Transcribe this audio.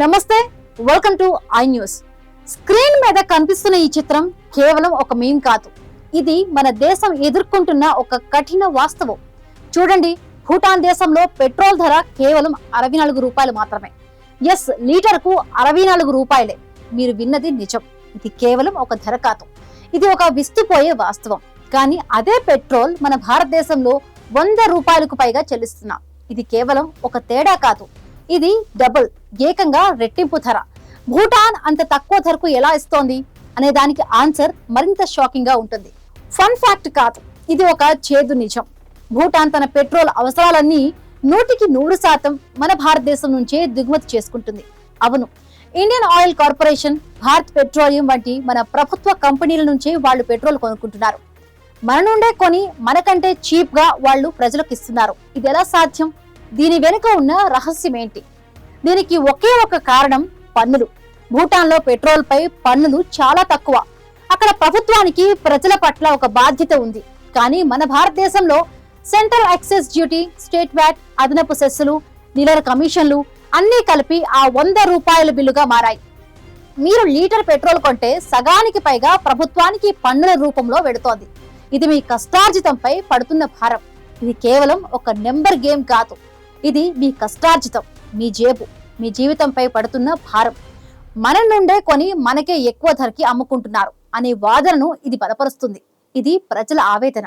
నమస్తే, welcome to I news. Screen మీద కనిపిస్తున్న ఈ చిత్రం కేవలం ఒక మీమ్ కాదు. ఇది మన దేశం ఎదుర్కొంటున్న ఒక కఠిన వాస్తవం. చూడండి, భూటాన్ దేశంలో పెట్రోల్ ధర కేవలం 64 రూపాయలు మాత్రమే. ఎస్, లీటర్ కు 64 రూపాయలే. మీరు విన్నది నిజం. ఇది కేవలం ఒక ధర కాదు, ఇది ఒక విస్తుపోయే వాస్తవం. కానీ అదే పెట్రోల్ మన భారతదేశంలో 100 రూపాయలకు పైగా చెల్లిస్తున్నాం. ఇది కేవలం ఒక తేడా కాదు, ఇది డబుల్, ఏకంగా రెట్టింపు ధర. భూటాన్ అంత తక్కువ ధరకు ఎలా ఇస్తోంది అనే దానికి ఆన్సర్ మరింత షాకింగ్ గా ఉంటుంది. ఫన్ ఫ్యాక్ట్ కాదు, ఇది ఒక చేదు నిజం. భూటాన్ తన పెట్రోల్ అవసరాలన్నీ 100% మన భారతదేశం నుంచే దిగుమతి చేసుకుంటుంది. అవును, Indian oil corporation, Bharat petroleum వంటి మన ప్రభుత్వ కంపెనీల నుంచే వాళ్ళు పెట్రోల్ కొనుక్కుంటున్నారు. మన నుండే కొని మనకంటే చీప్ గా వాళ్ళు ప్రజలకు ఇస్తున్నారు. ఇది ఎలా సాధ్యం? దీని వెనుక ఉన్న రహస్యం ఏంటి? దీనికి ఒకే ఒక కారణం, పన్నులు. భూటాన్ లో పెట్రోల్ పై పన్నులు చాలా తక్కువ. అక్కడ ప్రభుత్వానికి ప్రజల పట్ల ఒక బాధ్యత ఉంది. కానీ మన భారతదేశంలో central excise duty, state VAT, అదనపు సెస్సులు, డీలర్ కమిషన్లు అన్నీ కలిపి ఆ 100 రూపాయల బిల్లుగా మారాయి. మీరు లీటర్ పెట్రోల్ కొంటే సగానికి పైగా ప్రభుత్వానికి పన్నుల రూపంలో వెడుతోంది. ఇది మీ కష్టార్జితంపై పడుతున్న భారం. ఇది కేవలం ఒక నెంబర్ గేమ్ కాదు, ఇది మీ కష్టార్జితం, మీ జేబు, మీ జీవితంపై పడుతున్న భారం. మన నుండే కొని మనకే ఎక్కువ ధరకి అమ్ముకుంటున్నారు అనే వాదనను ఇది బలపరుస్తుంది. ఇది ప్రజల ఆవేదన.